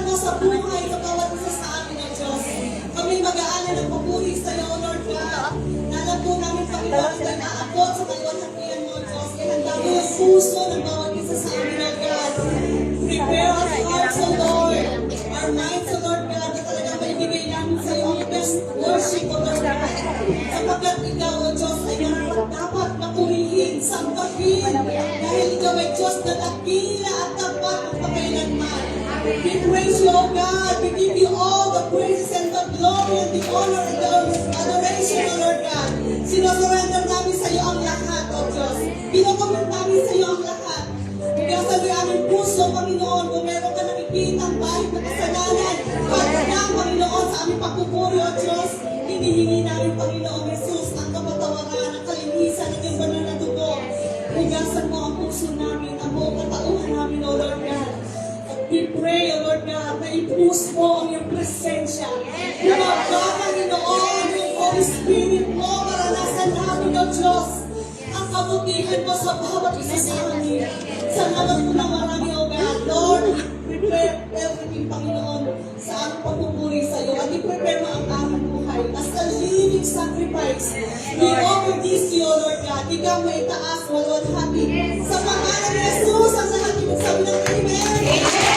mo sa buhay sa bawat isa sa amin, O Diyos. Kami mag-aalala ng papuri sa iyo, Lord God. Nalam po namin, Panginoon, na naabot sa kalwalhatian mo, O Diyos. Ihanda mo ang puso ng bawat isa sa amin, Lord God. Prepare our hearts, O Lord. Our minds, O Lord God, na talagang maibigay namin sa iyo ang best worship, O Lord God. Sapagkat ikaw, O Diyos, ay dapat napurihin, sampahin, dahil ikaw ay Diyos na dakila at tapat ng pagkailanman. We praise you, O God. We give you all the praises and the glory and the honor and the adoration, O Lord God. Sinosurrender namin sa iyo ang lahat, O Diyos. Pinocommit namin sa iyo ang lahat. Kaya sa aming puso, Panginoon, kung meron ka nakikitang bahid na kasalanan, pagka na, Panginoon, sa aming pagpupuri, O Diyos, hinihingi namin, Panginoon Jesus, ang kapatawaran, ang kalinisan ng iyong banal na dugo. Hugasan mo ang puso namin, ang buong katauhan namin, O Lord God. We pray, O Lord God, na i-push mo ang iyong presensya. Na magka, Panginoon, yung Holy Spirit mo, maranasan namin, O Diyos, ang kabutihan mo sa bawat isa sa amin. Salamat po ng marami, O God. Lord, prepare everything, Panginoon, sa aming pagpupuri sa iyo. At i-prepare mo ang aming buhay as a living sacrifice. We offer this to you, O Lord God. Ikaw may taas, walwalhati. Sa pangalan ni Jesus, ang lahat ibigsabi ng Amen.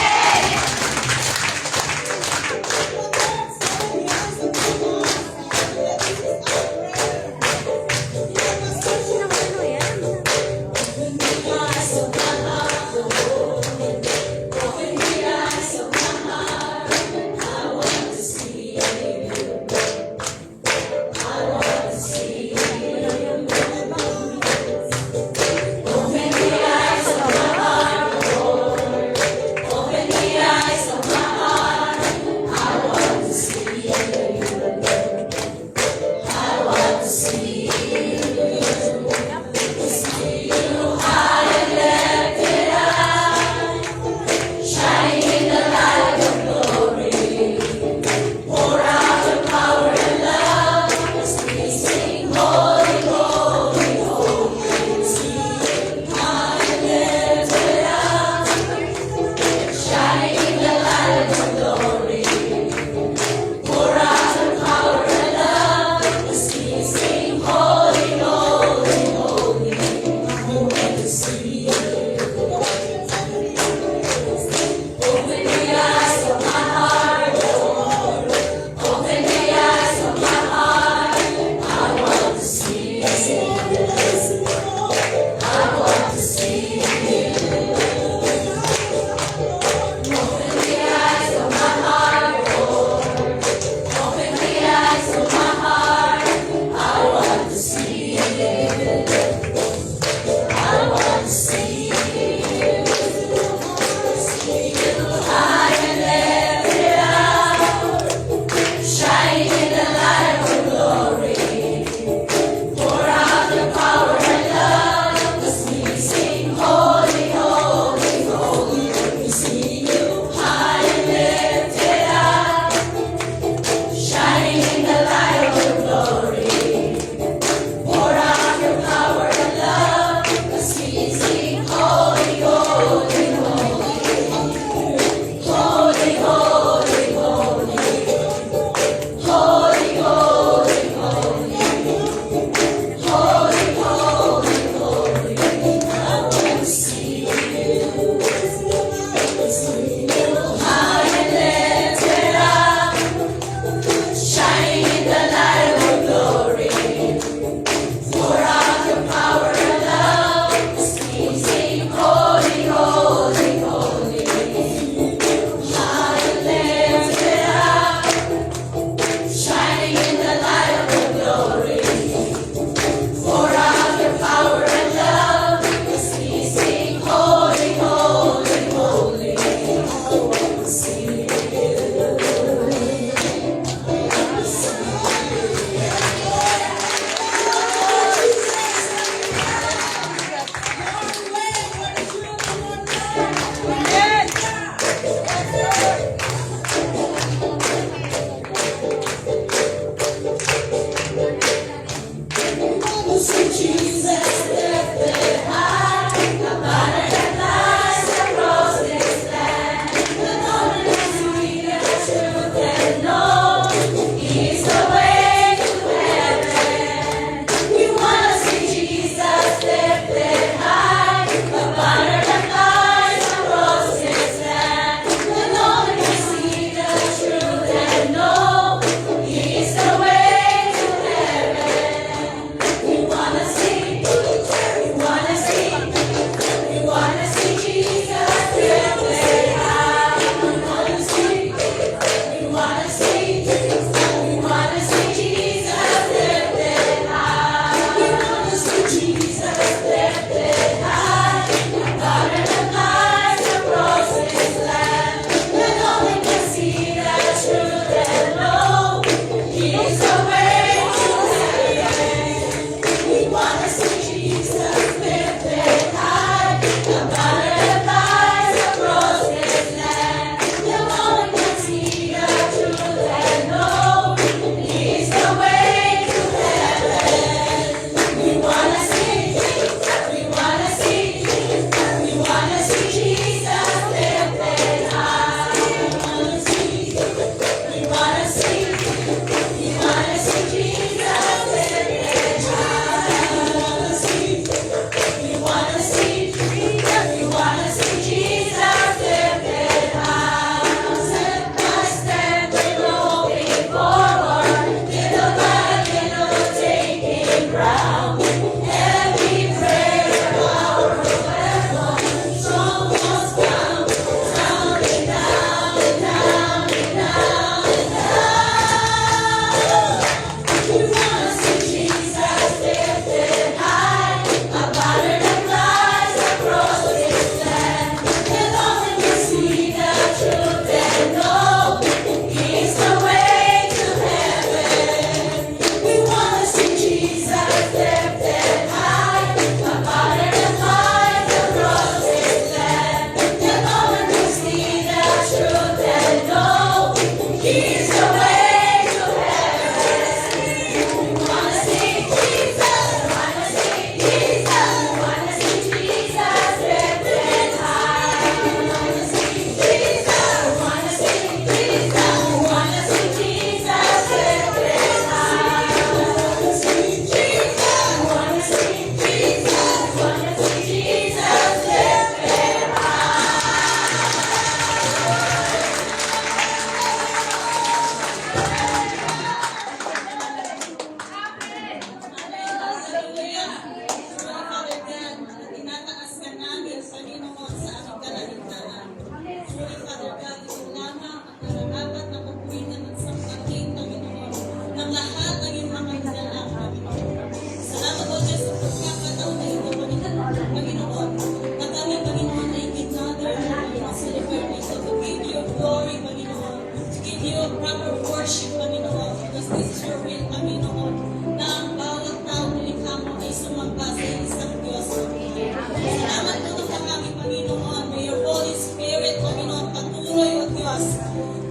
Diyos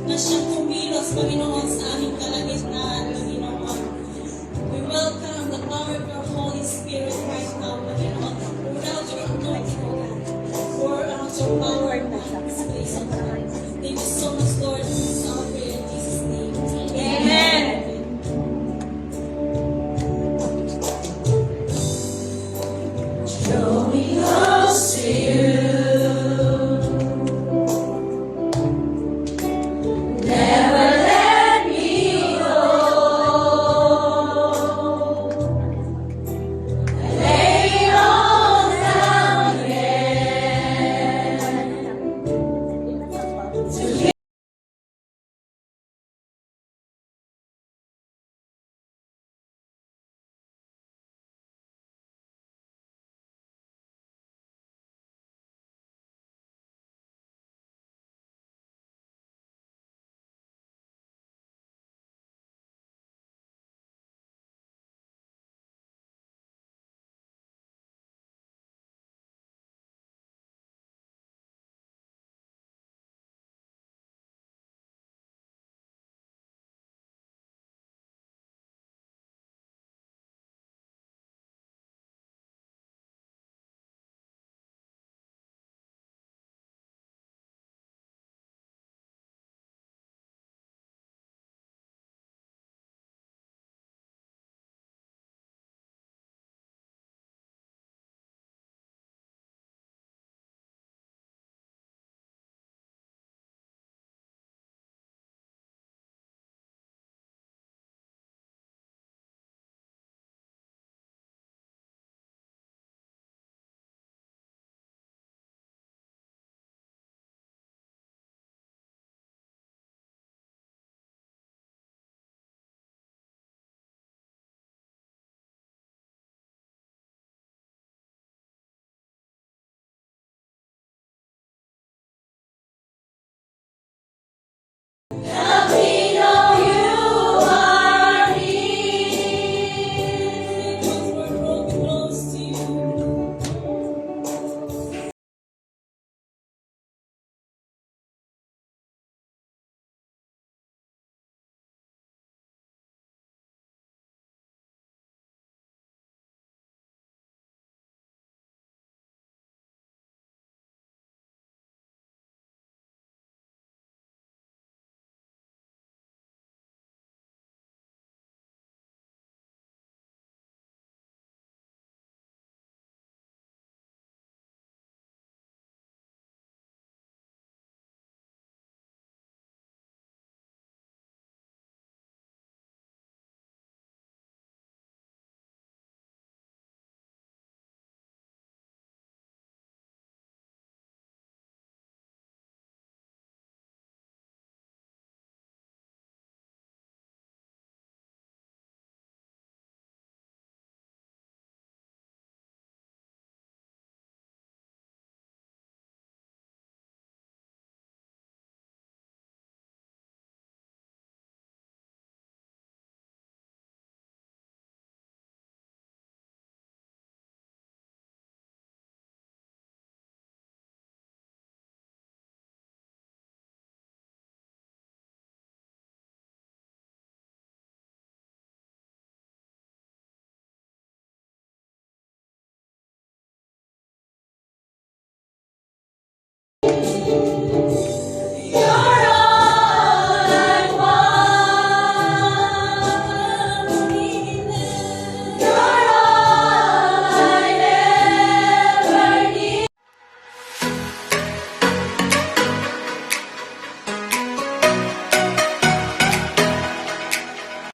na siyang kumilos, Panginoon, sa aming kalagitnaan, Panginoon. We welcome the power of your Holy Spirit right now, Panginoon. Pour out your anointing, O God. Pour out your power in this place, O God. Thank you so much, Lord. This is our prayer in Jesus' name. Amen. Show me close to you. Never let me go. I lay it all down again to